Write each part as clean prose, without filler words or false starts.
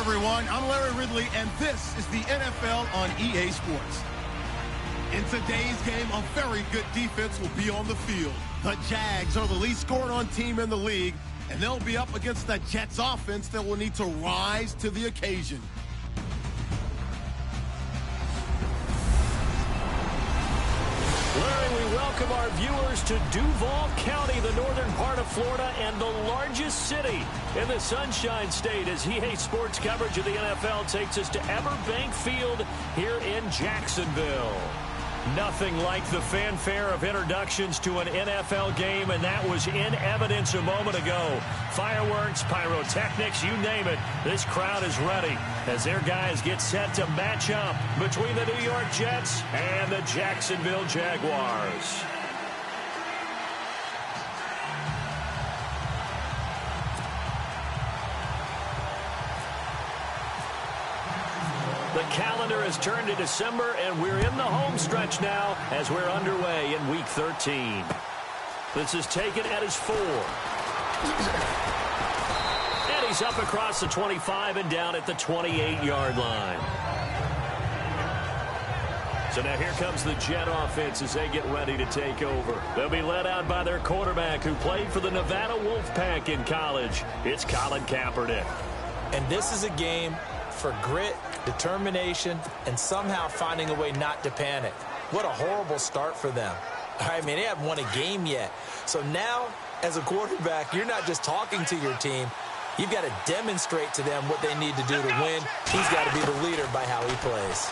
everyone. I'm Larry Ridley, and this is the NFL on EA Sports. In today's game, a very good defense will be on the field. The Jags are the least scoring on team in the league, and they'll be up against the Jets offense that will need to rise to the occasion. Larry, we welcome our viewers to Duval County, the northern part of Florida, and the largest city in the Sunshine State, as EA Sports coverage of the NFL takes us to Everbank Field here in Jacksonville. Nothing like the fanfare of introductions to an NFL game, and that was in evidence a moment ago. Fireworks, pyrotechnics, you name it. This crowd is ready as their guys get set to match up between the New York Jets and the Jacksonville Jaguars. The calendar has turned to December, and we're in the home stretch now as we're underway in Week 13. This is taken at his 4. And he's up across the 25 and down at the 28-yard line. So now here comes the Jet offense as they get ready to take over. They'll be led out by their quarterback who played for the Nevada Wolfpack in college. It's Colin Kaepernick. And this is a game for grit, determination, and somehow finding a way not to panic. What a horrible start for them. I mean, they haven't won a game yet. So now, as a quarterback, you're not just talking to your team. You've got to demonstrate to them what they need to do to win. He's got to be the leader by how he plays.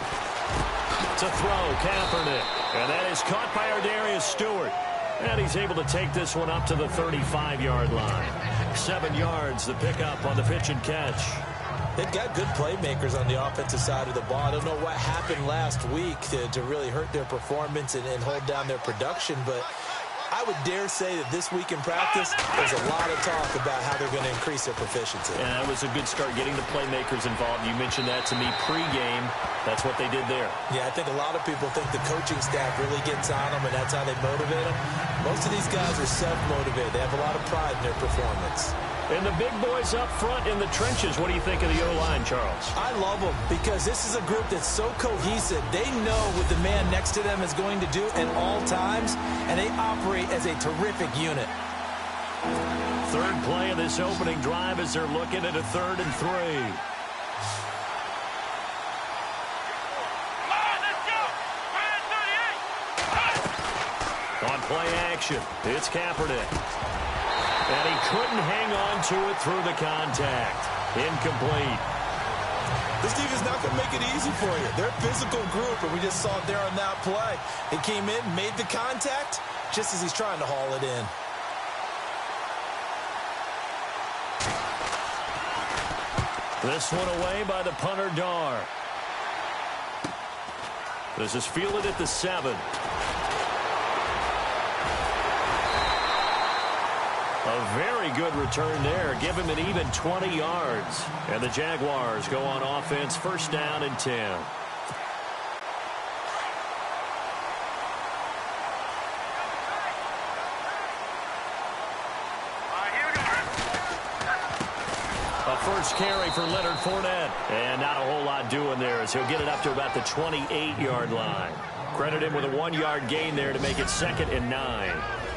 To throw, Kaepernick. And that is caught by Ardarius Stewart. And he's able to take this one up to the 35-yard line. 7 yards, the pickup on the pitch and catch. They've got good playmakers on the offensive side of the ball. I don't know what happened last week to really hurt their performance and hold down their production, but I would dare say that this week in practice, there's a lot of talk about how they're going to increase their proficiency. And that was a good start, getting the playmakers involved. You mentioned that to me pregame. That's what they did there. Yeah, I think a lot of people think the coaching staff really gets on them, and that's how they motivate them. Most of these guys are self-motivated. They have a lot of pride in their performance. And the big boys up front in the trenches, what do you think of the O-line, Charles? I love them because this is a group that's so cohesive. They know what the man next to them is going to do at all times, and they operate as a terrific unit. Third play of this opening drive as they're looking at a 3rd and 3. On play action, it's Kaepernick. And he couldn't hang on to it through the contact. Incomplete. This team is not going to make it easy for you. They're a physical group, and we just saw it there on that play. He came in, made the contact, just as he's trying to haul it in. This one away by the punter, Dar. This is fielded at the 7. A very good return there. Give him an even 20 yards. And the Jaguars go on offense, 1st down and 10. A first carry for Leonard Fournette. And not a whole lot doing there as he'll get it up to about the 28-yard line. Credit him with a 1-yard gain there to make it 2nd and 9.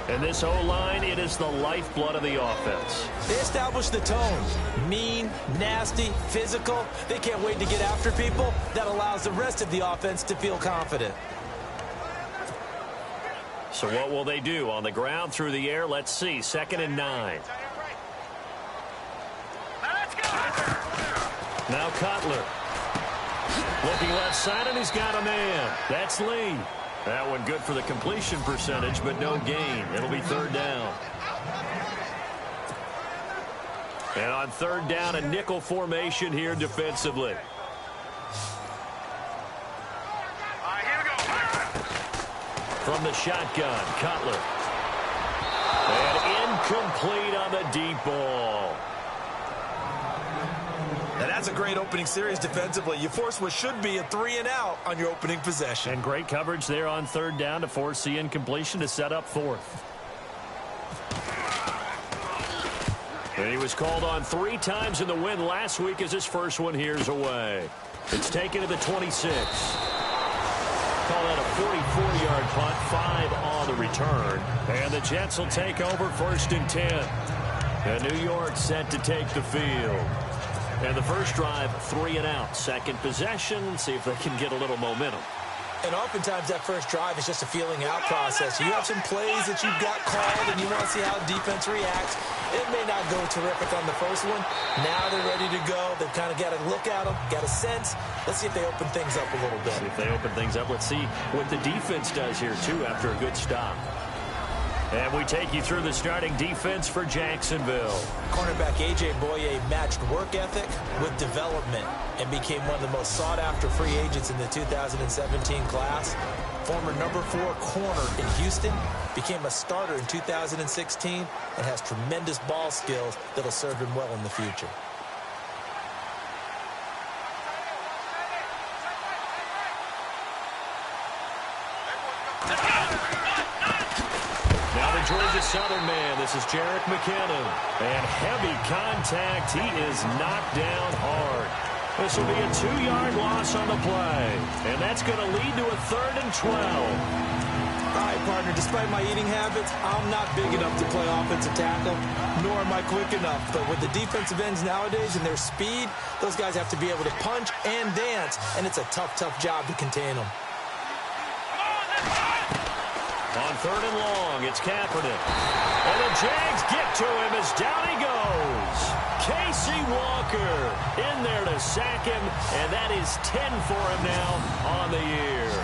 And this O-line, it is the lifeblood of the offense. They establish the tone. Mean, nasty, physical. They can't wait to get after people. That allows the rest of the offense to feel confident. So what will they do? On the ground, through the air, let's see. 2nd and 9. Now Cutler. Looking left side, and he's got a man. That's Lee. That one good for the completion percentage, but no gain. It'll be 3rd down. And on 3rd down, a nickel formation here defensively. From the shotgun, Cutler. And incomplete on the deep ball. Now that's a great opening series defensively. You force what should be a 3-and-out on your opening possession. And great coverage there on 3rd down to force the incompletion to set up 4th. And he was called on 3 times in the win last week as his first one here's away. It's taken to the 26. Call that a 44-yard punt, 5 on the return. And the Jets will take over 1st and 10. And New York set to take the field. And the first drive, 3 and out. Second possession, see if they can get a little momentum. And oftentimes that first drive is just a feeling out process. You have some plays that you've got called and you want to see how defense reacts. It may not go terrific on the first one. Now they're ready to go. They've kind of got to look at them, got a sense. Let's see if they open things up a little bit. See if they open things up. Let's see what the defense does here, too, after a good stop. And we take you through the starting defense for Jacksonville. Cornerback A.J. Boye matched work ethic with development and became one of the most sought-after free agents in the 2017 class. Former number 4 corner in Houston, became a starter in 2016, and has tremendous ball skills that'll serve him well in the future. Georgia Southern man, this is Jerick McKinnon. And heavy contact. He is knocked down hard. This will be a 2-yard loss on the play. And that's going to lead to a 3rd and 12. All right, partner, despite my eating habits, I'm not big enough to play offensive tackle, nor am I quick enough. But with the defensive ends nowadays and their speed, those guys have to be able to punch and dance, and it's a tough, tough job to contain them. On 3rd and long, it's Kaepernick. And the Jags get to him as down he goes. Casey Walker in there to sack him, and that is 10 for him now on the year.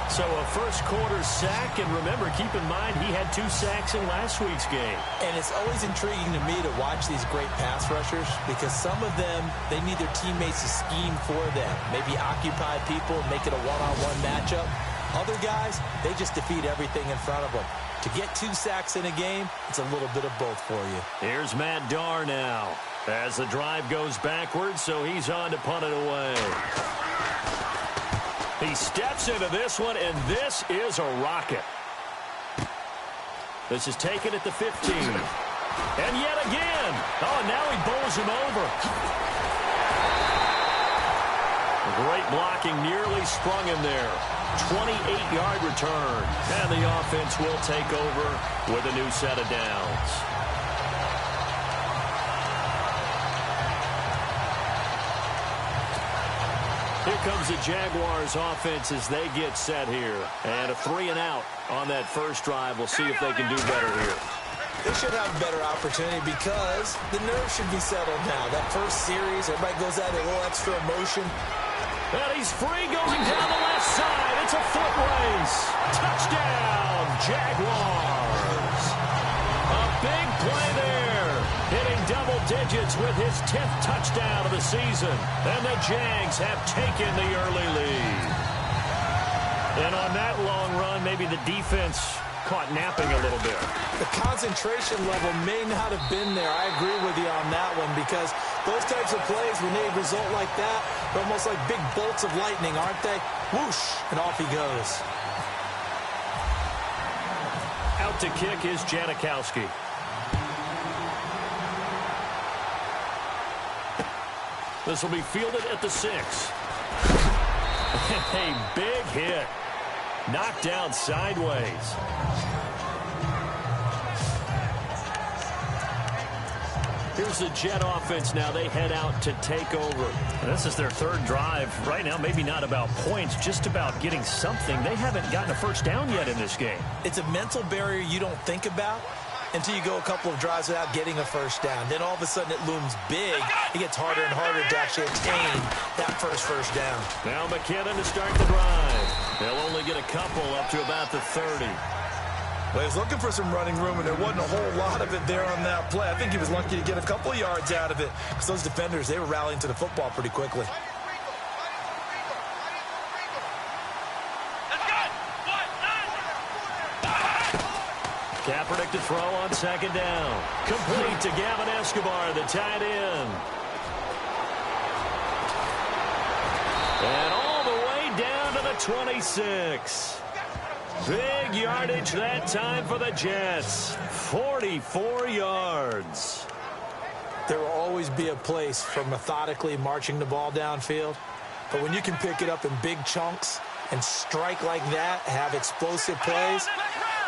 So a first quarter sack, and remember, keep in mind, he had 2 sacks in last week's game. And it's always intriguing to me to watch these great pass rushers because some of them, they need their teammates to scheme for them. Maybe occupy people, make it a one-on-one matchup. Other guys, they just defeat everything in front of them. To get 2 sacks in a game, it's a little bit of both for you. Here's Matt Darr now as the drive goes backwards, so he's on to punt it away. He steps into this one, and this is a rocket. This is taken at the 15. And yet again. Oh, and now he bowls him over. Great blocking, nearly sprung him there. 28-yard return. And the offense will take over with a new set of downs. Here comes the Jaguars offense as they get set here. And a 3 and out on that first drive. We'll see if they can do better here. They should have a better opportunity because the nerves should be settled now. That first series, everybody goes out a little extra emotion. And he's free going down the left side. It's a foot race. Touchdown, Jaguars. A big play there. Hitting double digits with his 10th touchdown of the season. And the Jags have taken the early lead. And on that long run, maybe the defense caught napping a little bit. The concentration level may not have been there. I agree with you on that one because those types of plays, when they result like that, they're almost like big bolts of lightning, aren't they? Whoosh, and off he goes. Out to kick is Janikowski. This will be fielded at the 6. A big hit. Knocked down sideways. Here's the Jet offense now. They head out to take over. This is their 3rd drive. Right now, maybe not about points, just about getting something. They haven't gotten a first down yet in this game. It's a mental barrier you don't think about until you go a couple of drives without getting a first down. Then all of a sudden it looms big. It gets harder and harder to actually attain that first down. Now McKinnon to start the drive. They'll only get a couple up to about the 30. Well, he was looking for some running room, and there wasn't a whole lot of it there on that play. I think he was lucky to get a couple of yards out of it because those defenders, they were rallying to the football pretty quickly. Kaepernick to throw on 2nd down. Complete to Gavin Escobar, the tight end. And all the way down to the 26. Big yardage that time for the Jets. 44 yards. There will always be a place for methodically marching the ball downfield. But when you can pick it up in big chunks and strike like that, have explosive plays,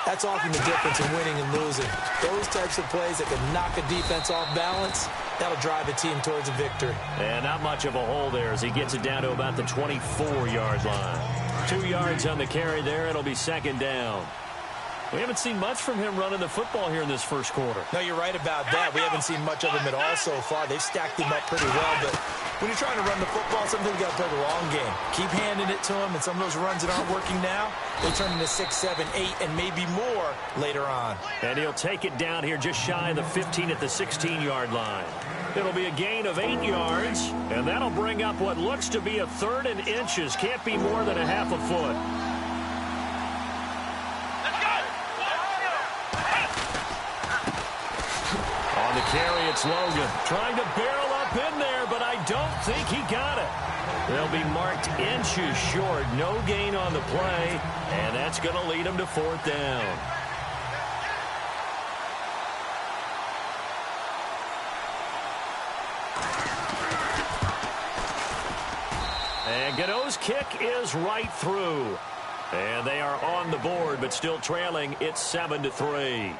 that's often the difference in winning and losing. Those types of plays that can knock a defense off balance, that'll drive a team towards a victory. And not much of a hole there as he gets it down to about the 24-yard line. 2 yards on the carry there. It'll be second down. We haven't seen much from him running the football here in this first quarter. No, you're right about that. We haven't seen much of him at all so far. They've stacked him up pretty well, but when you're trying to run the football, sometimes you got to play the long game. Keep handing it to him, and some of those runs that aren't working now, they turn into 6, 7, 8, and maybe more later on. And he'll take it down here just shy of the 15 at the 16-yard line. It'll be a gain of 8 yards, and that'll bring up what looks to be a 3rd and inches. Can't be more than a half a foot. On the carry, it's Logan trying to barrel up in there, but I don't think he got it. They'll be marked inches short. No gain on the play, and that's going to lead them to 4th down. And Godot's kick is right through. And they are on the board, but still trailing. It's 7-3.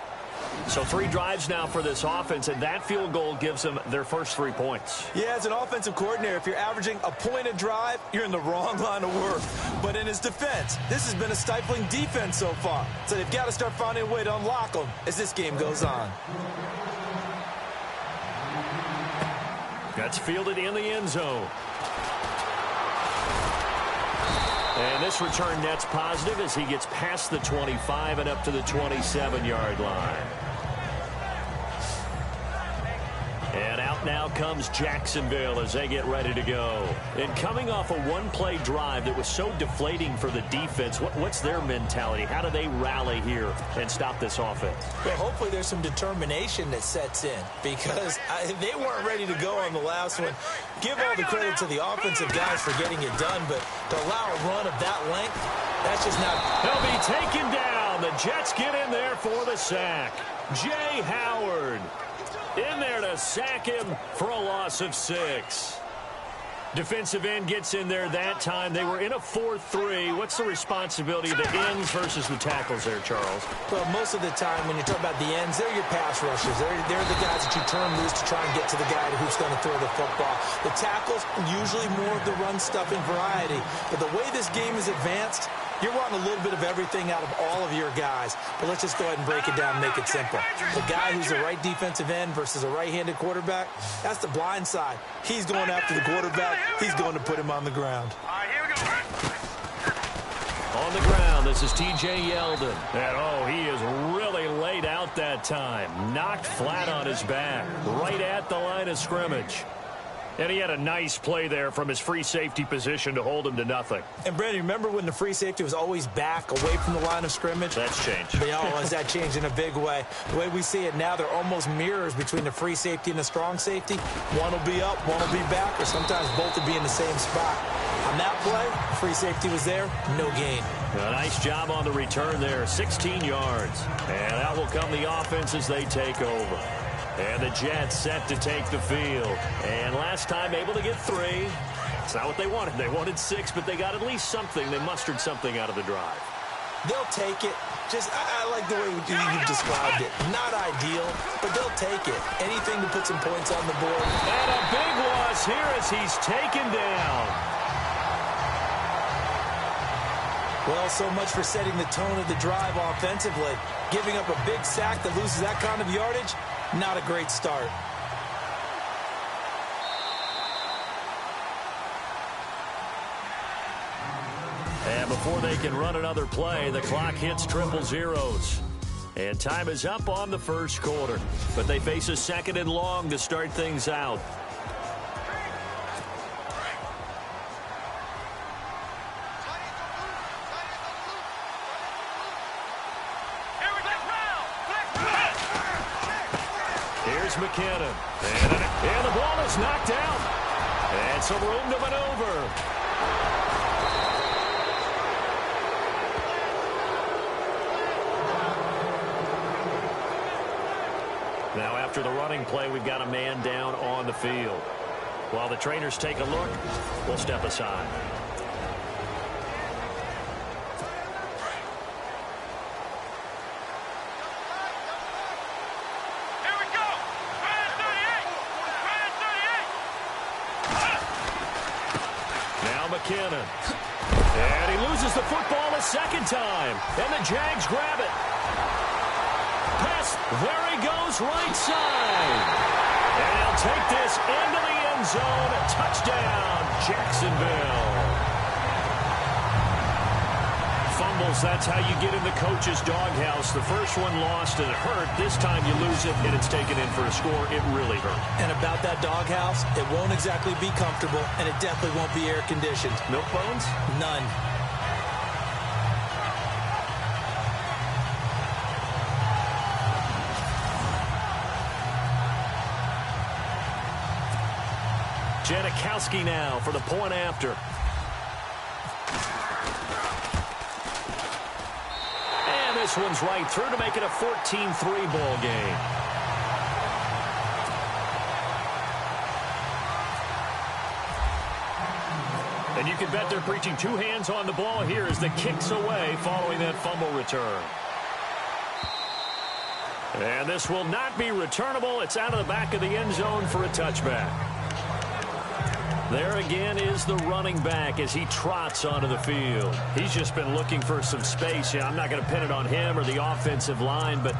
So 3 drives now for this offense, and that field goal gives them their first 3 points. Yeah, as an offensive coordinator, if you're averaging a point a drive, you're in the wrong line of work. But in his defense, this has been a stifling defense so far. So they've got to start finding a way to unlock them as this game goes on. That's fielded in the end zone. And this return net's positive as he gets past the 25 and up to the 27-yard line. And out now comes Jacksonville as they get ready to go. And coming off a one-play drive that was so deflating for the defense, what's their mentality? How do they rally here and stop this offense? Well, hopefully there's some determination that sets in because they weren't ready to go on the last one. Give all the credit to the offensive guys for getting it done, but to allow a run of that length, that's just not... He'll be taken down. The Jets get in there for the sack. Jay Howard in there to sack him for a loss of 6. Defensive end gets in there that time. They were in a 4-3. What's the responsibility of the ends versus the tackles there, Charles? Well, most of the time when you talk about the ends, they're your pass rushers. They're the guys that you turn loose to try and get to the guy who's going to throw the football. The tackles, usually more of the run-stuffing variety. But the way this game is advanced, you're wanting a little bit of everything out of all of your guys. But let's just go ahead and break it down and make it simple. The guy who's the right defensive end versus a right-handed quarterback, that's the blind side. He's going after the quarterback. He's going to put him on the ground. All right, here we go. On the ground, this is T.J. Yeldon. And, he is really laid out that time. Knocked flat on his back, right at the line of scrimmage. And he had a nice play there from his free safety position to hold him to nothing. And, Brandon, remember when the free safety was always back, away from the line of scrimmage? That's changed. That changed in a big way. The way we see it now, they're almost mirrors between the free safety and the strong safety. One will be up, one will be back, or sometimes both will be in the same spot. On that play, free safety was there, no gain. A nice job on the return there, 16 yards. And out will come the offense as they take over. And the Jets set to take the field. And last time able to get 3. It's not what they wanted. They wanted 6, but they got at least something. They mustered something out of the drive. They'll take it. I like the way you described it. Not ideal, but they'll take it. Anything to put some points on the board. And a big loss here as he's taken down. Well, so much for setting the tone of the drive offensively. Giving up a big sack that loses that kind of yardage, not a great start. And before they can run another play, the clock hits triple zeros. And time is up on the first quarter. But they face a 2nd and long to start things out. Here's McKinnon. And the ball is knocked out. And some room to maneuver. Now after the running play, we've got a man down on the field. While the trainers take a look, we'll step aside. Here we go. Try 38. Try 38. Now McKinnon. And he loses the football a second time. And the Jags grab it. Pass. There he goes, right side. And he'll take this into the end zone. A touchdown, Jacksonville. Fumbles, that's how you get in the coach's doghouse. The first one lost and it hurt. This time you lose it and it's taken in for a score. It really hurt. And about that doghouse, it won't exactly be comfortable, and it definitely won't be air-conditioned. Milk bones? None. Janikowski now for the point after. And this one's right through to make it a 14-3 ball game. And you can bet they're preaching two hands on the ball here as the kick's away following that fumble return. And this will not be returnable. It's out of the back of the end zone for a touchback. There again is the running back as he trots onto the field. He's just been looking for some space. Yeah, I'm not going to pin it on him or the offensive line, but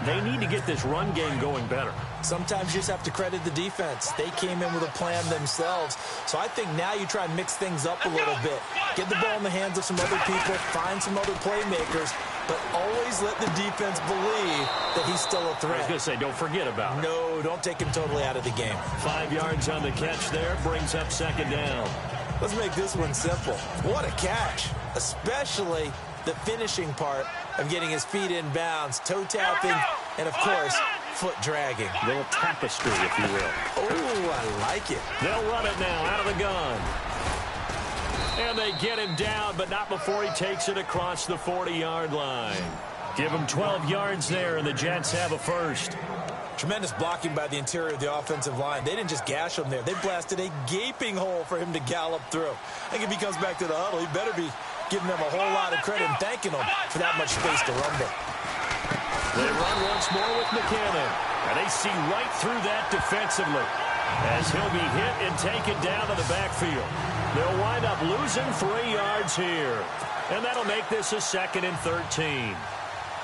they need to get this run game going better. Sometimes you just have to credit the defense. They came in with a plan themselves. So I think now you try and mix things up a little bit. Get the ball in the hands of some other people, find some other playmakers, but always let the defense believe that he's still a threat. I was going to say, don't forget about it. No, don't take him totally out of the game. 5 yards on the catch there, brings up second down. Let's make this one simple. What a catch, especially the finishing part of getting his feet in bounds, toe tapping, and of course, foot dragging. A little tapestry, if you will. Oh, I like it. They'll run it now out of the gun. And they get him down, but not before he takes it across the 40-yard line. Give him 12 yards there, and the Jets have a first. Tremendous blocking by the interior of the offensive line. They didn't just gash him there. They blasted a gaping hole for him to gallop through. I think if he comes back to the huddle, he better be giving them a whole lot of credit and thanking them for that much space to rumble. They run once more with McKinnon. And they see right through that defensively as he'll be hit and taken down to the backfield. They'll wind up losing 3 yards here. And that'll make this a 2nd and 13.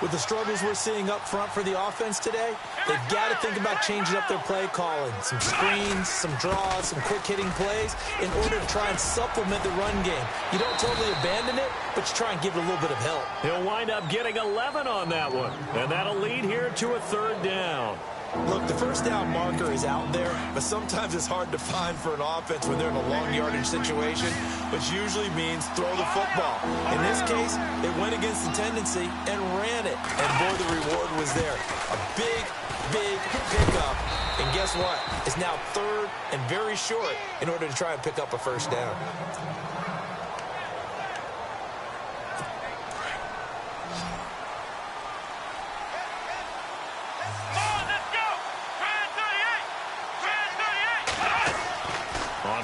With the struggles we're seeing up front for the offense today, they've got to think about changing up their play calling. Some screens, some draws, some quick-hitting plays in order to try and supplement the run game. You don't totally abandon it, but you try and give it a little bit of help. He'll wind up getting 11 on that one. And that'll lead here to a 3rd down. Look, the first down marker is out there, but sometimes it's hard to find for an offense when they're in a long yardage situation, which usually means throw the football. In this case, they went against the tendency and ran it. And boy, the reward was there. A big, big pickup. And guess what? It's now 3rd and very short in order to try and pick up a first down.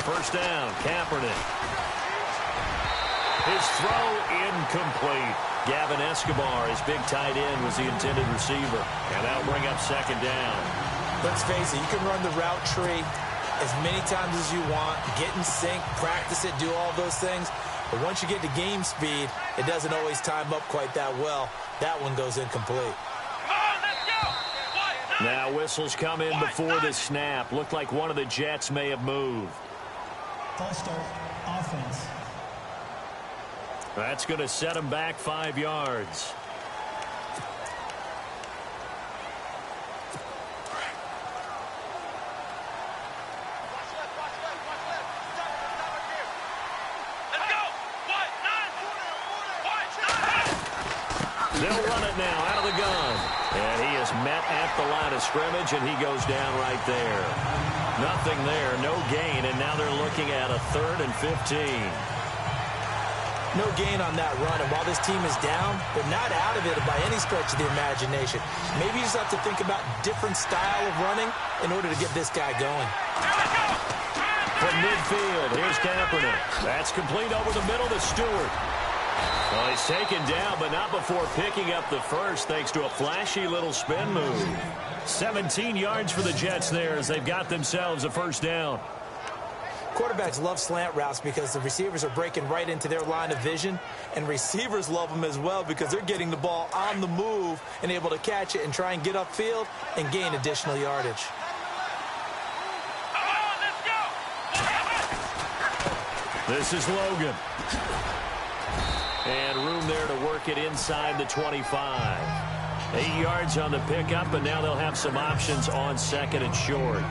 First down, Kaepernick. His throw incomplete. Gavin Escobar, his big tight end, was the intended receiver. And that'll bring up 2nd down. Let's face it, you can run the route tree as many times as you want, get in sync, practice it, do all those things. But once you get to game speed, it doesn't always time up quite that well. That one goes incomplete. Now whistles come in before the snap. Looked like one of the Jets may have moved. False start, offense. That's going to set him back 5 yards. They'll run it now out of the gun. And he is met at the line of scrimmage, and he goes down right there. Nothing there, no gain, and now they're looking at a 3rd and 15. No gain on that run, and while this team is down, they're not out of it by any stretch of the imagination. Maybe you just have to think about different style of running in order to get this guy going. From midfield, here's Kaepernick. That's complete over the middle to Stewart. Well, he's taken down, but not before picking up the first, thanks to a flashy little spin move. 17 yards for the Jets there as they've got themselves a first down. Quarterbacks love slant routes because the receivers are breaking right into their line of vision, and receivers love them as well because they're getting the ball on the move and able to catch it and try and get upfield and gain additional yardage. This is Logan. And room there to work it inside the 25. 8 yards on the pickup, and now they'll have some options on second and short.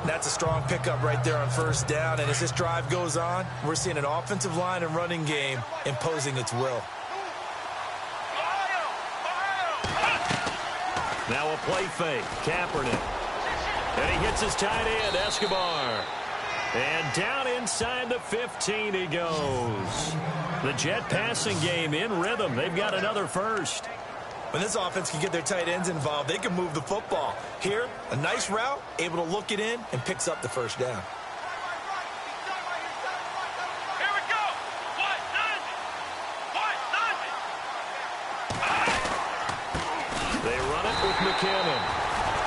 That's a strong pickup right there on first down, and as this drive goes on, we're seeing an offensive line and running game imposing its will. Now a play fake, Kaepernick. And he hits his tight end, Escobar. And down inside the 15 he goes. The Jet passing game in rhythm. They've got another first. When this offense can get their tight ends involved, they can move the football. Here, a nice route, able to look it in, and picks up the first down. Here we go. They run it with McKinnon.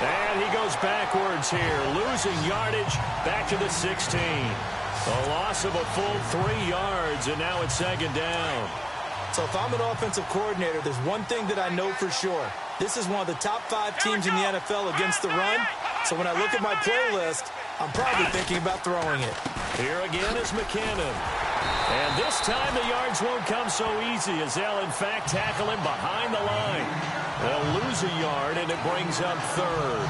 And he goes backwards here, losing yardage back to the 16. A loss of a full 3 yards, and now it's second down. So if I'm an offensive coordinator, there's one thing that I know for sure. This is one of the top 5 teams in the NFL against the run. So when I look at my playlist, I'm probably thinking about throwing it. Here again is McKinnon. And this time the yards won't come so easy as they'll, in fact, tackle him behind the line. They'll lose a yard, and it brings up third.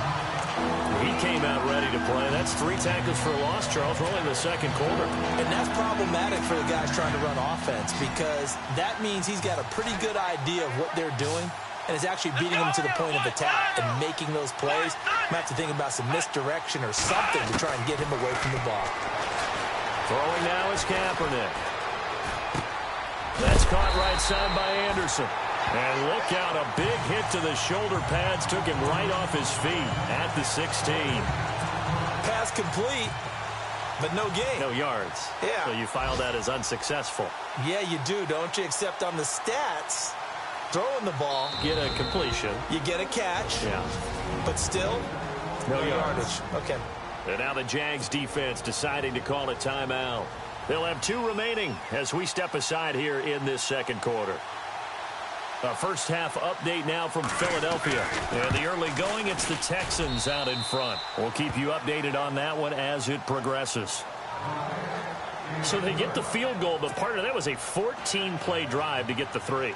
He came out ready to play. That's 3 tackles for a loss, Charles, early in the second quarter. And that's problematic for the guys trying to run offense because that means he's got a pretty good idea of what they're doing and is actually beating them to the point of attack and making those plays. Might have to think about some misdirection or something to try and get him away from the ball. Throwing now is Kaepernick. That's caught right side by Anderson. And look out, a big hit to the shoulder pads took him right off his feet at the 16. Pass complete, but no gain. No yards. Yeah. So you file that as unsuccessful. Yeah, you do, don't you? Except on the stats, throwing the ball. Get a completion. You get a catch. Yeah. But still, no yardage. Okay. And now the Jags defense deciding to call a timeout. They'll have 2 remaining as we step aside here in this second quarter. A first half update now from Philadelphia. And the early going, it's the Texans out in front. We'll keep you updated on that one as it progresses. So they get the field goal, but part of that was a 14-play drive to get the 3.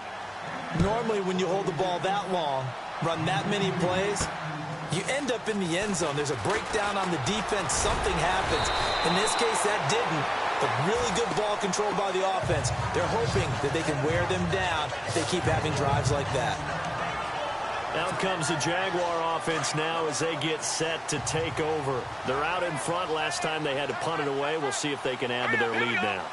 Normally when you hold the ball that long, run that many plays, you end up in the end zone. There's a breakdown on the defense. Something happens. In this case, that didn't. But really good ball control by the offense. They're hoping that they can wear them down if they keep having drives like that. Out comes the Jaguar offense now as they get set to take over. They're out in front. Last time they had to punt it away. We'll see if they can add to their lead now.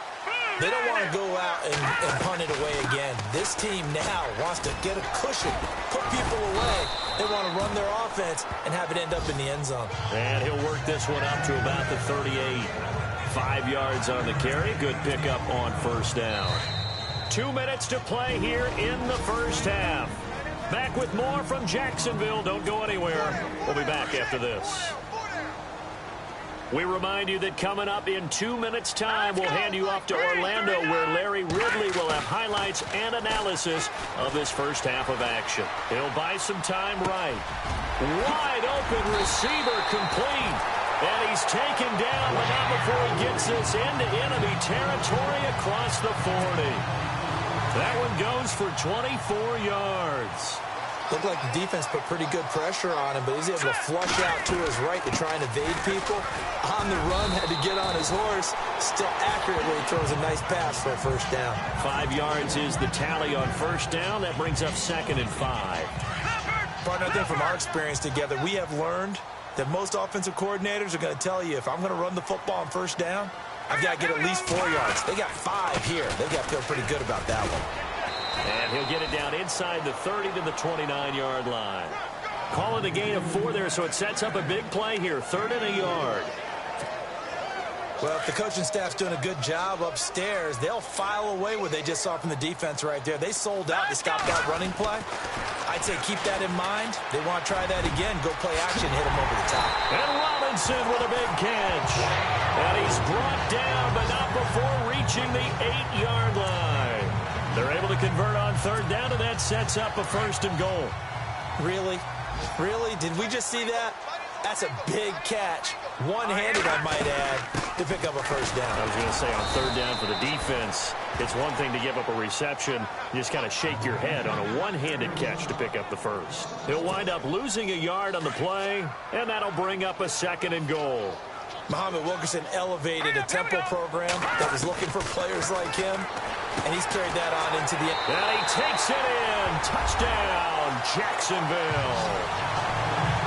They don't want to go out and punt it away again. This team now wants to get a cushion, put people away. They want to run their offense and have it end up in the end zone. And he'll work this one up to about the 38. 5 yards on the carry. Good pickup on first down. 2 minutes to play here in the first half. Back with more from Jacksonville. Don't go anywhere. We'll be back after this. We remind you that coming up in 2 minutes' time, we'll hand you off to Orlando, where Larry Ridley will have highlights and analysis of this first half of action. He'll buy some time right. Wide open receiver complete. And he's taken down, but not before he gets this into enemy territory across the 40. That one goes for 24 yards. Looked like the defense put pretty good pressure on him, but he's able to flush out to his right to try and evade people. On the run, had to get on his horse. Still accurately throws a nice pass for a first down. 5 yards is the tally on first down. That brings up 2nd and 5. Partner, I think from our experience together, we have learned that most offensive coordinators are going to tell you, if I'm going to run the football on first down, I've got to get at least 4 yards. They got 5 here. They've got to feel pretty good about that one. And he'll get it down inside the 30 to the 29-yard line. Calling a gain of 4 there, so it sets up a big play here. 3rd and a yard. Well, if the coaching staff's doing a good job upstairs, they'll file away what they just saw from the defense right there. They sold out to stop that running play. I'd say keep that in mind. They want to try that again. Go play action, hit them over the top. And Robinson with a big catch. And he's brought down, but not before reaching the 8-yard line. They're able to convert on 3rd down, and that sets up a 1st and goal. Really? Really? Did we just see that? That's a big catch. One-handed, I might add, to pick up a 1st down. I was going to say on 3rd down for the defense, it's one thing to give up a reception. You just kind of shake your head on a one-handed catch to pick up the 1st. He'll wind up losing a yard on the play, and that'll bring up a 2nd and goal. Muhammad Wilkerson elevated a tempo program that was looking for players like him, and he's carried that on into the end. And he takes it in. Touchdown, Jacksonville.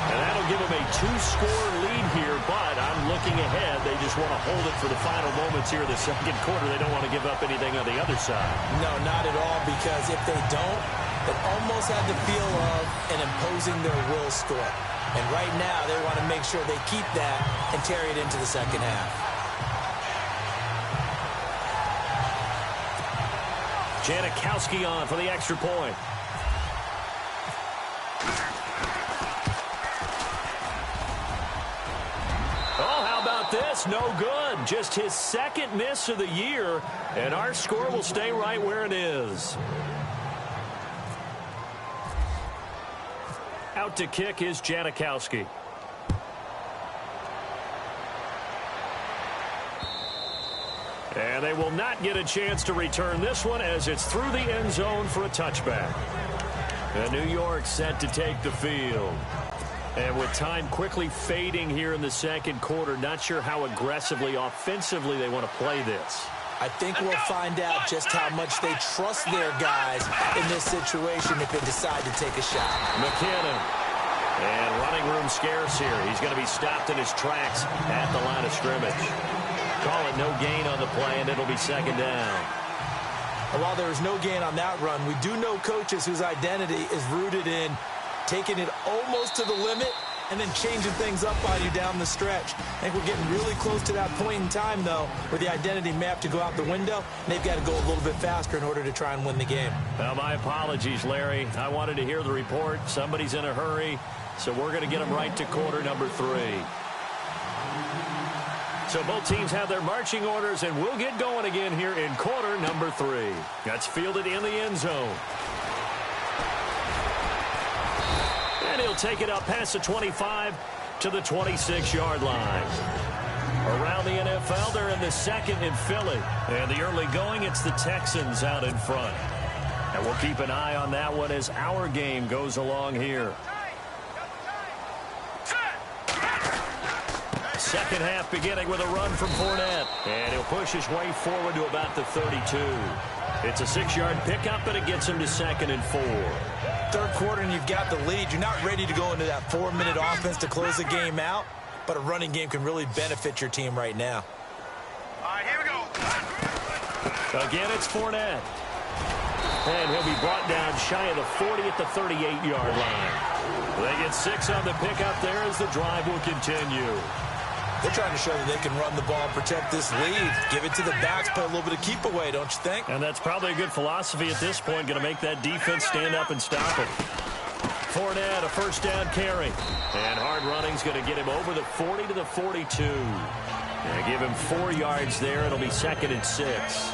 And that'll give them a 2-score lead here, but I'm looking ahead. They just want to hold it for the final moments here in the 2nd quarter. They don't want to give up anything on the other side. No, not at all, because if they don't, it almost had the feel of an imposing their will score. And right now, they want to make sure they keep that and carry it into the 2nd half. Janikowski on for the extra point. Oh, how about this? No good. Just his 2nd miss of the year, and our score will stay right where it is. Out to kick is Janikowski. And they will not get a chance to return this one as it's through the end zone for a touchback. And New York set to take the field. And with time quickly fading here in the 2nd quarter, not sure how aggressively, offensively they want to play this. I think we'll find out just how much they trust their guys in this situation if they decide to take a shot. McKinnon. And running room scarce here. He's going to be stopped in his tracks at the line of scrimmage. Call it no gain on the play, and it'll be 2nd down. And while there is no gain on that run, we do know coaches whose identity is rooted in taking it almost to the limit and then changing things up on you down the stretch. I think we're getting really close to that point in time, though, where the identity map to go out the window, and they've got to go a little bit faster in order to try and win the game. Well, my apologies, Larry. I wanted to hear the report. Somebody's in a hurry, so we're going to get them right to quarter number 3. So both teams have their marching orders, and we'll get going again here in quarter number 3. That's fielded in the end zone. And he'll take it up past the 25 to the 26-yard line. Around the NFL, they're in the 2nd in Philly. And the early going, it's the Texans out in front. And we'll keep an eye on that one as our game goes along here. 2nd half beginning with a run from Fournette. And he'll push his way forward to about the 32. It's a 6-yard pickup, but it gets him to 2nd and 4. 3rd quarter and you've got the lead. You're not ready to go into that 4-minute offense to close the game out, but a running game can really benefit your team right now. All right, here we go. Again, it's Fournette. And he'll be brought down shy of the 40 at the 38-yard line. They get 6 on the pickup there as the drive will continue. They're trying to show that they can run the ball and protect this lead. Give it to the backs, play a little bit of keep away, don't you think? And that's probably a good philosophy at this point. Going to make that defense stand up and stop it. Fournette, a 1st down carry. And hard running's going to get him over the 40 to the 42. And give him 4 yards there. It'll be 2nd and 6.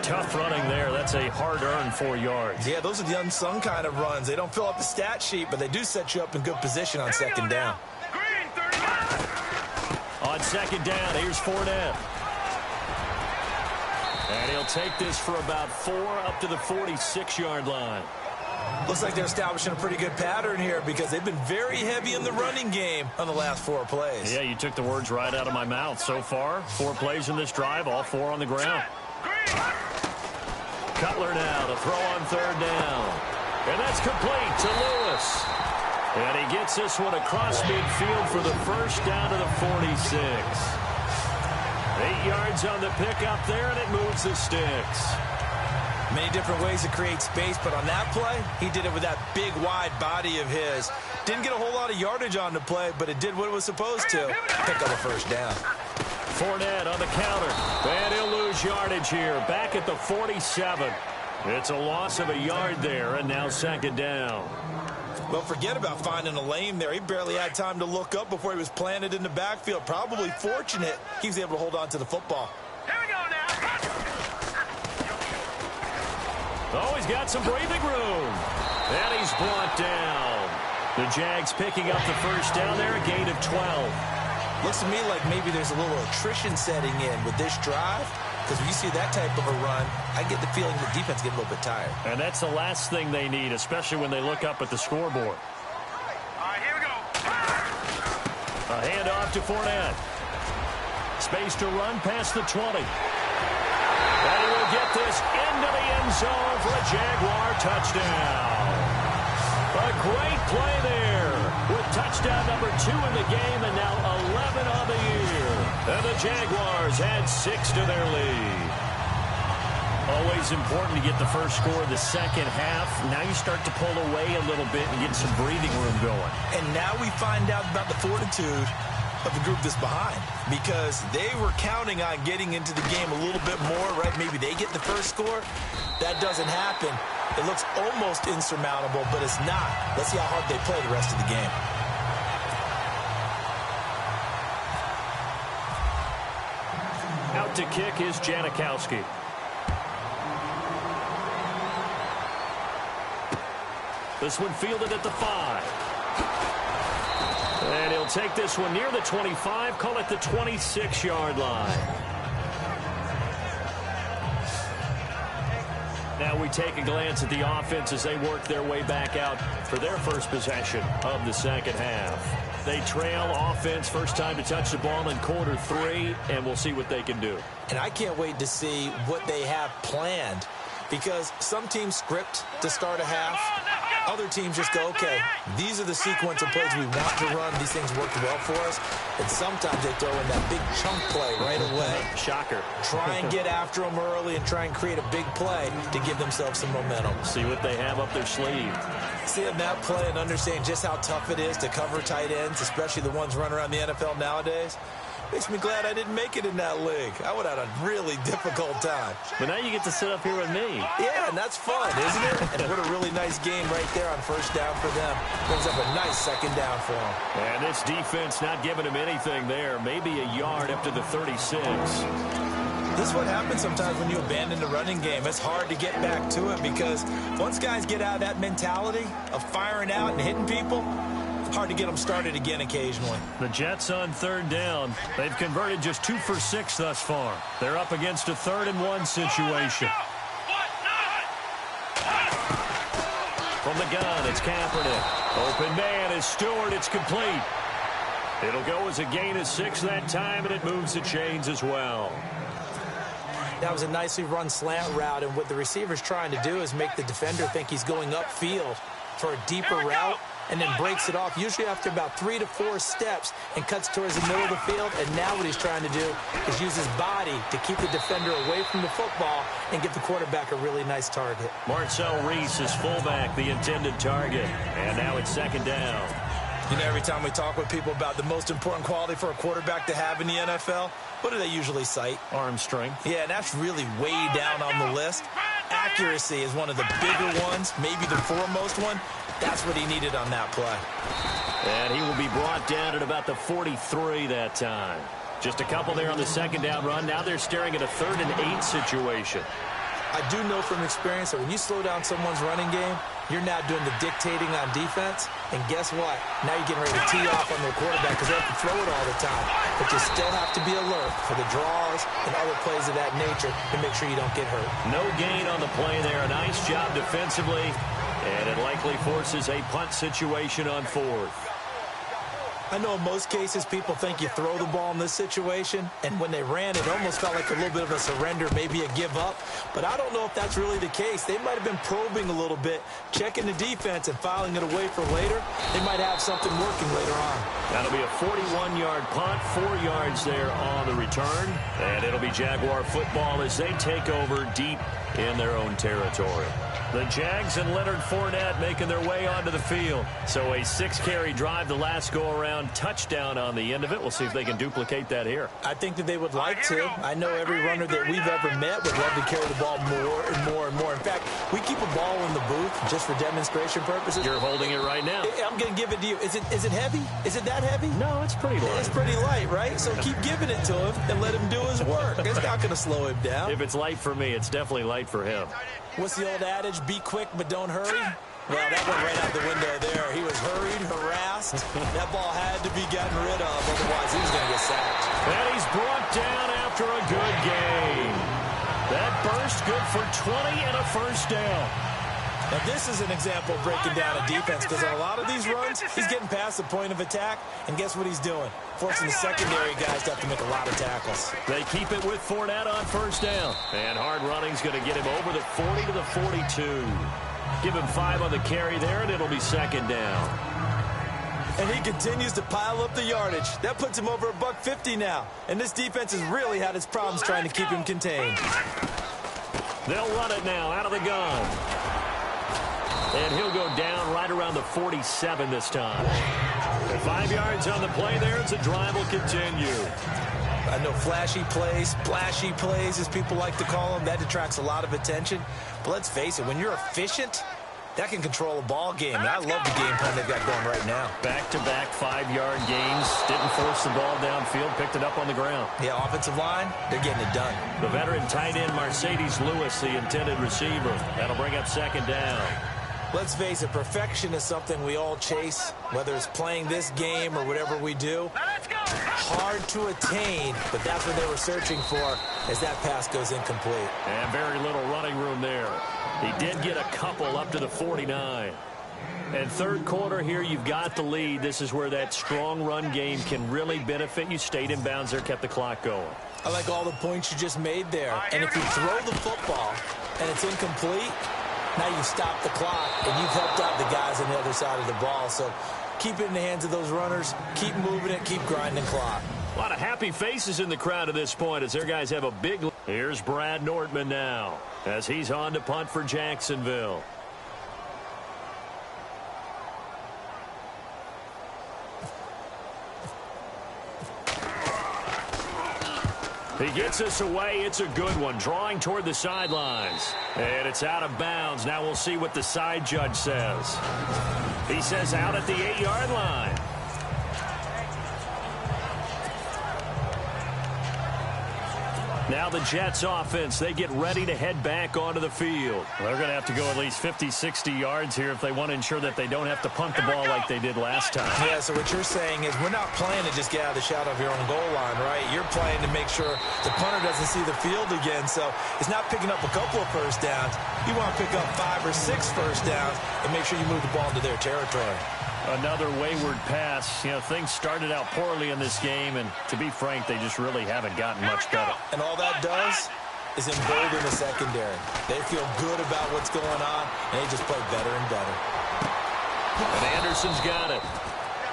Tough running there. That's a hard-earned 4 yards. Yeah, those are the unsung kind of runs. They don't fill up the stat sheet, but they do set you up in good position on 2nd down. On 2nd down, here's Fournette. And he'll take this for about 4 up to the 46-yard line. Looks like they're establishing a pretty good pattern here because they've been very heavy in the running game on the last 4 plays. Yeah, you took the words right out of my mouth. So far, 4 plays in this drive, all 4 on the ground. Cutler now to throw on 3rd down. And that's complete to Lewis. And he gets this one across midfield for the 1st down to the 46. 8 yards on the pickup there, and it moves the sticks. Many different ways to create space, but on that play, he did it with that big, wide body of his. Didn't get a whole lot of yardage on the play, but it did what it was supposed to. Pick up a first down. Fournette on the counter, and he'll lose yardage here. Back at the 47. It's a loss of a yard there, and now second down. Well, forget about finding a lane there. He barely had time to look up before he was planted in the backfield. Probably fortunate he was able to hold on to the football. Here we go now. Oh, he's got some breathing room. And he's brought down. The Jags picking up the first down there, a gain of 12. Looks to me like maybe there's a little attrition setting in with this drive. Because when you see that type of a run, I get the feeling the defense is getting a little bit tired. And that's the last thing they need, especially when they look up at the scoreboard. All right, here we go. A handoff to Fournette. Space to run past the 20. And he will get this into the end zone for a Jaguar touchdown. A great play there with touchdown number 2 in the game and now 11 on the year. And the Jaguars add 6 to their lead. Always important to get the first score of the second half. Now you start to pull away a little bit and get some breathing room going. And now we find out about the fortitude of the group that's behind, because they were counting on getting into the game a little bit more, right? Maybe they get the first score. That doesn't happen. It looks almost insurmountable, but it's not. Let's see how hard they play the rest of the game. Out to kick is Janikowski. This one fielded at the 5. And he'll take this one near the 25, call it the 26-yard line. Now we take a glance at the offense as they work their way back out for their first possession of the second half. They trail offense, first time to touch the ball in quarter 3, and we'll see what they can do. And I can't wait to see what they have planned, because some teams script to start a half. Other teams just go, okay, these are the sequence of plays we want to run. These things worked well for us. And sometimes they throw in that big chunk play right away. Shocker. Try and get after them early and try and create a big play to give themselves some momentum. See what they have up their sleeve. Seeing that play and understanding just how tough it is to cover tight ends, especially the ones running around the NFL nowadays, makes me glad I didn't make it in that league. I would have had a really difficult time. But now you get to sit up here with me. Yeah, and that's fun, isn't it? And what a really nice game right there on first down for them. Brings up a nice second down for them. And this defense not giving him anything there. Maybe a yard up to the 36. This is what happens sometimes when you abandon the running game. It's hard to get back to it because once guys get out of that mentality of firing out and hitting people, hard to get them started again occasionally. The Jets on third down. They've converted just 2 for 6 thus far. They're up against a 3rd-and-1 situation. From the gun, it's Kaepernick. Open man is Stewart. It's complete. It'll go as a gain of 6 that time, and it moves the chains as well. That was a nicely run slant route, and what the receiver's trying to do is make the defender think he's going upfield for a deeper route, and then breaks it off, usually after about 3 to 4 steps, and cuts towards the middle of the field. And now what he's trying to do is use his body to keep the defender away from the football and give the quarterback a really nice target. Marcel Reese is fullback, the intended target. And now it's second down. You know, every time we talk with people about the most important quality for a quarterback to have in the NFL, what do they usually cite? Arm strength. Yeah, and that's really way down on the list. Accuracy is one of the bigger ones, maybe the foremost one. That's what he needed on that play. And he will be brought down at about the 43 that time. Just a couple there on the second down run. Now they're staring at a 3rd and 8 situation. I do know from experience that when you slow down someone's running game, you're now doing the dictating on defense. And guess what? Now you're getting ready to tee off on their quarterback because they have to throw it all the time. But you still have to be alert for the draws and other plays of that nature to make sure you don't get hurt. No gain on the play there. A nice job defensively. And it likely forces a punt situation on 4th. I know in most cases people think you throw the ball in this situation, and when they ran, it almost felt like a little bit of a surrender, maybe a give up. But I don't know if that's really the case. They might have been probing a little bit, checking the defense and filing it away for later. They might have something working later on. That'll be a 41-yard punt, 4 yards there on the return. And it'll be Jaguar football as they take over deep in their own territory. The Jags and Leonard Fournette making their way onto the field. So a 6-carry drive the last go-around, touchdown on the end of it. We'll see if they can duplicate that here. I think that they would like to. I know every runner that we've ever met would love to carry the ball more and more and more. In fact, we keep a ball in the booth just for demonstration purposes. You're holding it right now. I'm going to give it to you. Is it heavy? Is it that heavy? No, it's pretty light. It's pretty light, right? So keep giving it to him and let him do his work. It's not going to slow him down. If it's light for me, it's definitely light for him. What's the old adage? Be quick, but don't hurry. Well, that went right out the window there. He was hurried, harassed. That ball had to be gotten rid of. Otherwise, he was going to get sacked. And he's brought down after a good game. That burst good for 20 and a first down. Now, this is an example of breaking down a defense because on a lot of these runs, he's getting past the point of attack, and guess what he's doing? Forcing the secondary guys to have to make a lot of tackles. They keep it with Fournette on first down. And hard running's going to get him over the 40 to the 42. Give him 5 on the carry there, and it'll be second down. And he continues to pile up the yardage. That puts him over $150 now. And this defense has really had its problems trying to keep him contained. They'll run it now out of the gun. And he'll go down right around the 47 this time. 5 yards on the play there. It's a drive will continue. I know flashy plays, splashy plays, as people like to call them, that detracts a lot of attention. But let's face it, when you're efficient, that can control a ball game. And I love the game plan they've got going right now. Back-to-back 5-yard gains. Didn't force the ball downfield. Picked it up on the ground. Yeah, offensive line, they're getting it done. The veteran tight end, Mercedes Lewis, the intended receiver. That'll bring up second down. Let's face it, perfection is something we all chase, whether it's playing this game or whatever we do. Hard to attain, but that's what they were searching for as that pass goes incomplete. And very little running room there. He did get a couple up to the 49. And third quarter here, you've got the lead. This is where that strong run game can really benefit you. Stayed in bounds there, kept the clock going. I like all the points you just made there. And if you throw the football and it's incomplete, now you've stopped the clock, and you've helped out the guys on the other side of the ball. So keep it in the hands of those runners. Keep moving it. Keep grinding clock. A lot of happy faces in the crowd at this point as their guys have a big... Here's Brad Nortman now as he's on to punt for Jacksonville. He gets us away. It's a good one. Drawing toward the sidelines. And it's out of bounds. Now we'll see what the side judge says. He says out at the 8-yard line. Now the Jets offense, they get ready to head back onto the field. They're going to have to go at least 50, 60 yards here if they want to ensure that they don't have to punt the ball like they did last time. Yeah, so what you're saying is we're not playing to just get out of the shadow of your own goal line, right? You're playing to make sure the punter doesn't see the field again. So it's not picking up a couple of first downs. You want to pick up 5 or 6 first downs and make sure you move the ball into their territory. Another wayward pass. You know, things started out poorly in this game, and to be frank, they just really haven't gotten much better. And all that does is embolden the secondary. They feel good about what's going on, and they just play better and better. And Anderson's got it.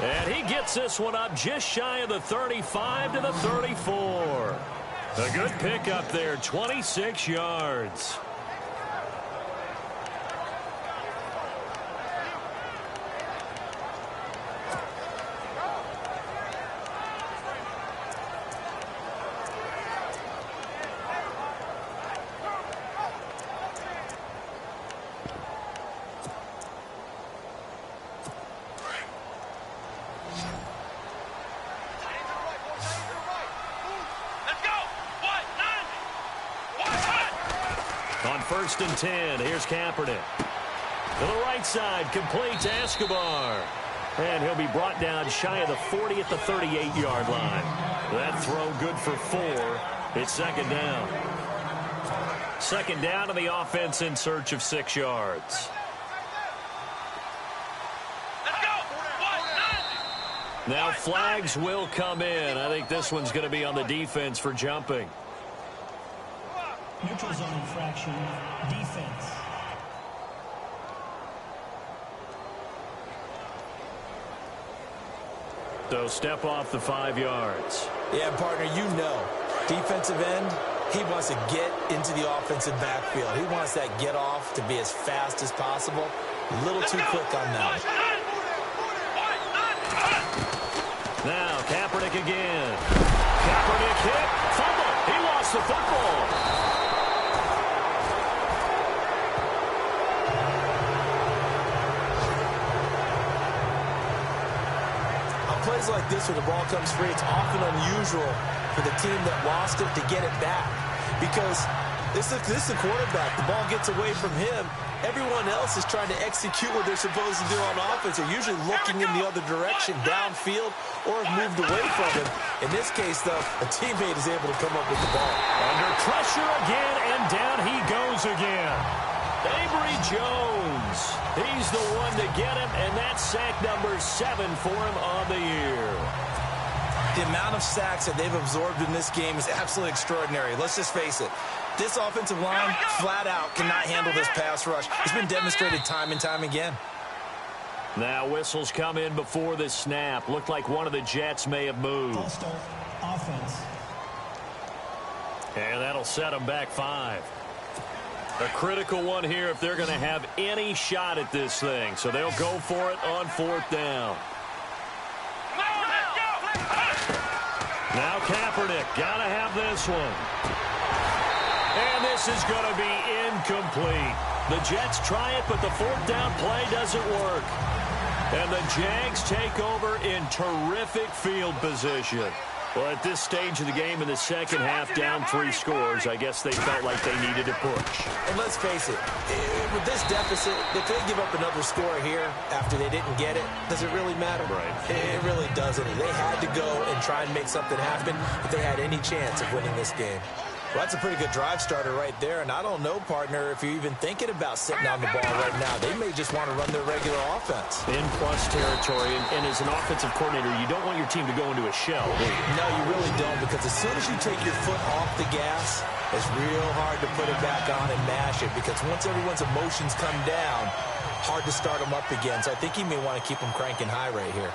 And he gets this one up just shy of the 35 to the 34. A good pickup there, 26 yards. First and 10. Here's Kaepernick. To the right side, complete to Escobar. And he'll be brought down shy of the 40 at the 38-yard line. That throw good for 4. It's second down. Second down to the offense in search of 6 yards. Now flags will come in. I think this one's going to be on the defense for jumping. Neutral zone infraction, defense. So step off the 5 yards. Yeah, partner, you know, defensive end, he wants to get into the offensive backfield. He wants that get off to be as fast as possible. A little too quick on that. Now, Kaepernick again. Kaepernick hit. Fumble. He lost the football. On plays like this, when the ball comes free, it's often unusual for the team that lost it to get it back. Because this is a quarterback. The ball gets away from him. Everyone else is trying to execute what they're supposed to do on offense. They're usually looking in the other direction, downfield, or have moved away from him. In this case, though, a teammate is able to come up with the ball. Under pressure again, and down he goes again. Avery Jones. He's the one to get him, and that's sack number 7 for him on the year. The amount of sacks that they've absorbed in this game is absolutely extraordinary. Let's just face it. This offensive line, flat out, cannot handle this pass rush. It's been demonstrated time and time again. Now whistles come in before the snap. Looked like one of the Jets may have moved. False start, offense. And that'll set them back 5. A critical one here if they're going to have any shot at this thing. So they'll go for it on 4th down. Now Kaepernick, gotta have this one. And this is going to be incomplete. The Jets try it, but the 4th down play doesn't work. And the Jags take over in terrific field position. Well, at this stage of the game in the second half, down 3 scores, I guess they felt like they needed to push. And let's face it, with this deficit, if they give up another score here after they didn't get it, does it really matter? Right. It really doesn't. They had to go and try and make something happen if they had any chance of winning this game. Well, that's a pretty good drive starter right there, and I don't know, partner, if you're even thinking about sitting on the ball right now. They may just want to run their regular offense. In plus territory, and as an offensive coordinator, you don't want your team to go into a shell, do you? No, you really don't, because as soon as you take your foot off the gas, it's real hard to put it back on and mash it, because once everyone's emotions come down, hard to start them up again. So I think you may want to keep them cranking high right here.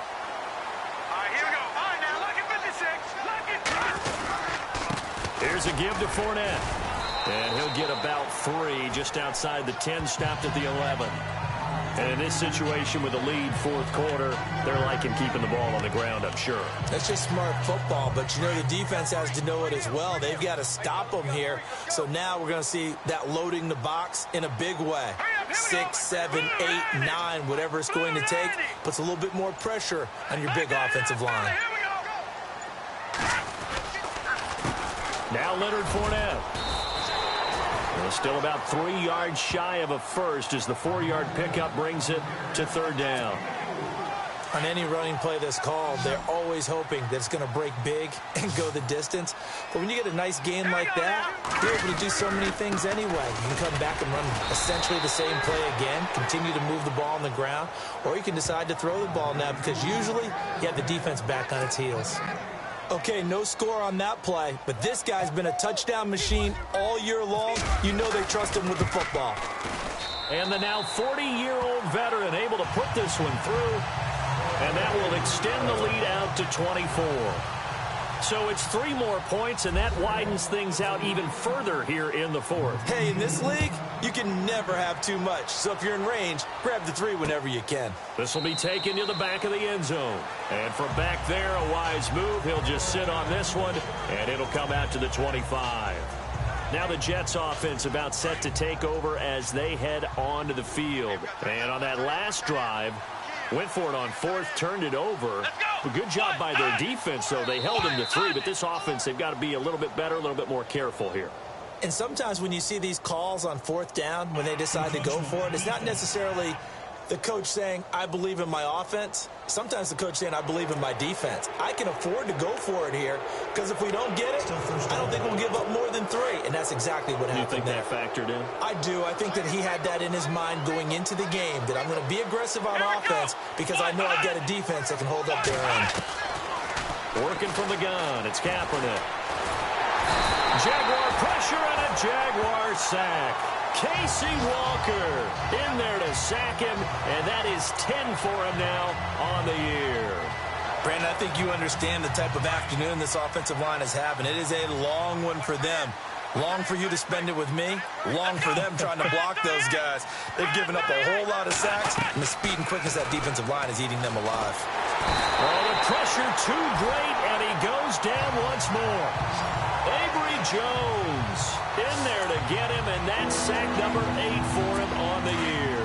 Here's a give to Fournette. And he'll get about 3 just outside the 10, stopped at the 11. And in this situation with a lead 4th quarter, they're liking keeping the ball on the ground, I'm sure. That's just smart football, but you know the defense has to know it as well. They've got to stop them here. So now we're going to see that loading the box in a big way. 6, 7, 8, 9, whatever it's going to take, puts a little bit more pressure on your big offensive line. Now Leonard Fournette. Well, still about 3 yards shy of a first as the 4-yard pickup brings it to 3rd down. On any running play that's called, they're always hoping that it's going to break big and go the distance. But when you get a nice game like that, you're able to do so many things anyway. You can come back and run essentially the same play again, continue to move the ball on the ground, or you can decide to throw the ball now because usually you have the defense back on its heels. Okay, no score on that play, but this guy's been a touchdown machine all year long. You know they trust him with the football. And the now 40-year-old veteran able to put this one through, and that will extend the lead out to 24. So it's 3 more points, and that widens things out even further here in the 4th. Hey, in this league, you can never have too much. So if you're in range, grab the 3 whenever you can. This will be taken to the back of the end zone. And from back there, a wise move. He'll just sit on this one, and it'll come out to the 25. Now the Jets offense about set to take over as they head onto the field. And on that last drive, went for it on 4th, turned it over. A good job by their defense, though. They held them to 3, but this offense, they've got to be a little bit better, a little bit more careful here. And sometimes when you see these calls on 4th down, when they decide to go for it, it's not necessarily the coach saying, I believe in my offense. Sometimes the coach saying, I believe in my defense. I can afford to go for it here because if we don't get it, I don't think we'll give up more than 3. And that's exactly what happened. You think that factored in? I do. I think that he had that in his mind going into the game, that I'm going to be aggressive on offense because I know I've got a defense that can hold up their end. Working from the gun, it's Kaepernick. Jaguar pressure and a Jaguar sack. Casey Walker in there to sack him, and that is 10 for him now on the year. Brandon, I think you understand the type of afternoon this offensive line is having. It is a long one for them. Long for you to spend it with me. Long for them trying to block those guys. They've given up a whole lot of sacks, and the speed and quickness of that defensive line is eating them alive. Oh, the pressure too great, and he goes down once more. Avery Jones in there to get him, and that's sack number 8 for him on the year.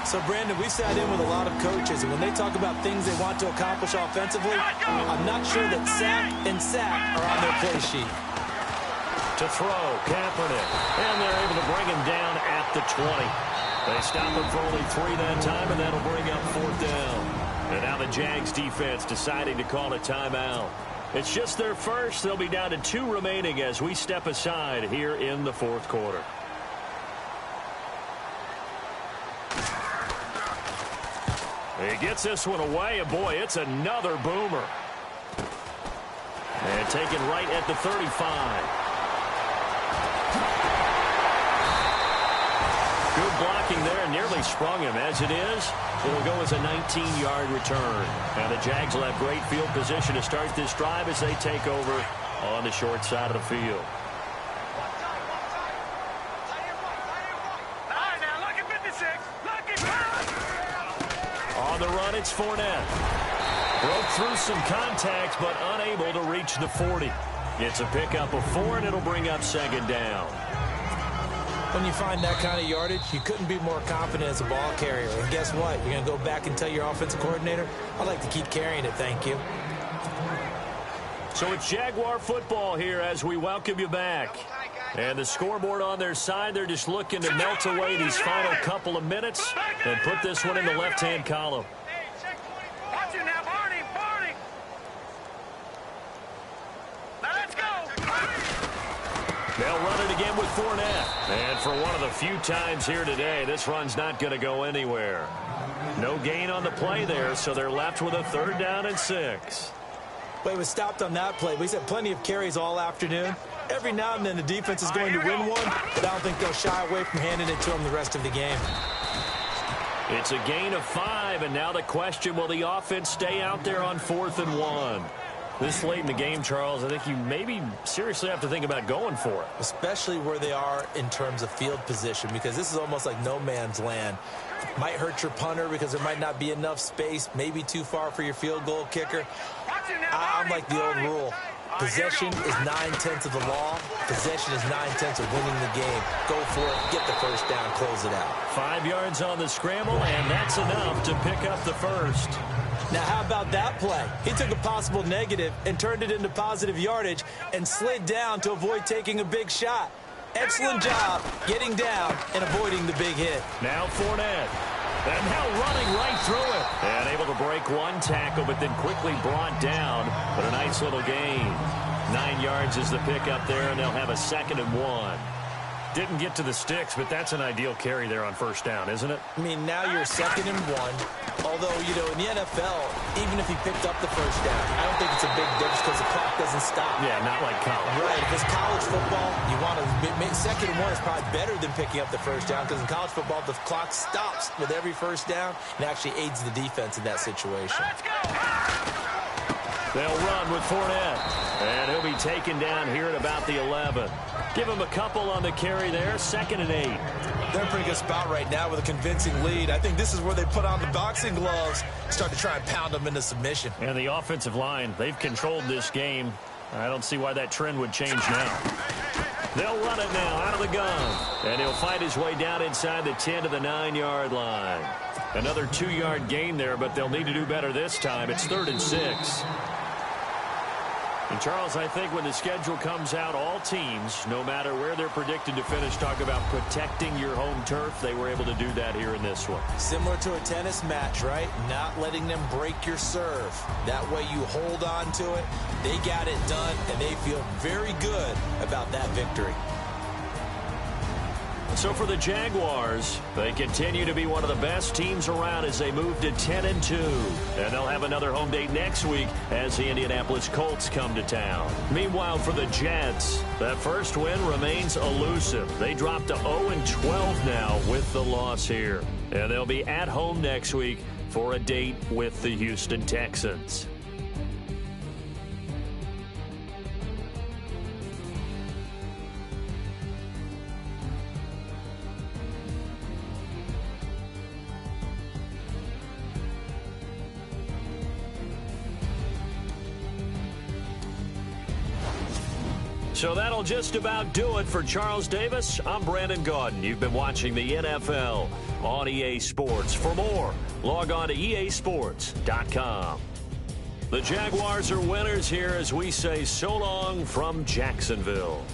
So, Brandon, we sat in with a lot of coaches, and when they talk about things they want to accomplish offensively, I'm not sure that sack and sack are on their play sheet. To throw, Kaepernick, and they're able to bring him down at the 20. They stop him for only 3 that time, and that'll bring up 4th down. And now the Jags defense deciding to call a timeout. It's just their first. They'll be down to 2 remaining as we step aside here in the 4th quarter. He gets this one away, and boy, it's another boomer. And taken right at the 35. Good blocking there, nearly sprung him. As it is, it'll go as a 19-yard return. Now the Jags will have great field position to start this drive as they take over on the short side of the field. On the run, it's Fournette. Broke through some contacts, but unable to reach the 40. It's a pickup of 4, and it'll bring up 2nd down. When you find that kind of yardage, you couldn't be more confident as a ball carrier. And guess what? You're going to go back and tell your offensive coordinator, I'd like to keep carrying it, thank you. So it's Jaguar football here as we welcome you back. And the scoreboard on their side, they're just looking to melt away these final couple of minutes and put this one in the left-hand column. Watch it now, Barney. Now let's go. They'll run it again with Fournette. And for one of the few times here today, this run's not going to go anywhere. No gain on the play there, so they're left with a 3rd down and 6. Well, he was stopped on that play. We've had plenty of carries all afternoon. Every now and then the defense is going to win one, but I don't think they'll shy away from handing it to them the rest of the game. It's a gain of 5, and now the question, will the offense stay out there on 4th and 1? This late in the game, Charles, I think you maybe seriously have to think about going for it. Especially where they are in terms of field position, because this is almost like no man's land. Might hurt your punter because there might not be enough space, maybe too far for your field goal kicker. I'm like the old rule. Possession is 9/10 of the law. Possession is 9/10 of winning the game. Go for it, get the 1st down, close it out. 5 yards on the scramble, and that's enough to pick up the 1st. Now, how about that play? He took a possible negative and turned it into positive yardage and slid down to avoid taking a big shot. Excellent job getting down and avoiding the big hit. Now Fournette. And now running right through it. And able to break one tackle, but then quickly brought down. But a nice little gain. 9 yards is the pickup there, and they'll have a 2nd and 1. Didn't get to the sticks, but that's an ideal carry there on 1st down, isn't it? I mean, now you're 2nd and 1. Although, you know, in the NFL, even if he picked up the 1st down, I don't think it's a big difference because the clock doesn't stop. Yeah, not like college. Right. If it's college football, you want to make 2nd and 1 is probably better than picking up the 1st down because in college football, the clock stops with every 1st down and actually aids the defense in that situation. They'll run with Fournette. And he'll be taken down here at about the 11. Give him a couple on the carry there. 2nd and 8. They're in a pretty good spot right now with a convincing lead. I think this is where they put on the boxing gloves, start to try and pound them into submission. And the offensive line, they've controlled this game. I don't see why that trend would change now. They'll run it now out of the gun. And he'll fight his way down inside the 10 to the 9-yard line. Another 2-yard gain there, but they'll need to do better this time. It's 3rd and 6. And, Charles, I think when the schedule comes out, all teams, no matter where they're predicted to finish, talk about protecting your home turf. They were able to do that here in this one. Similar to a tennis match, right? Not letting them break your serve. That way you hold on to it. They got it done, and they feel very good about that victory. So for the Jaguars, they continue to be one of the best teams around as they move to 10-2. And they'll have another home date next week as the Indianapolis Colts come to town. Meanwhile, for the Jets, that first win remains elusive. They drop to 0-12 now with the loss here. And they'll be at home next week for a date with the Houston Texans. So that'll just about do it for Charles Davis. I'm Brandon Gaudin. You've been watching the NFL on EA Sports. For more, log on to easports.com. The Jaguars are winners here as we say so long from Jacksonville.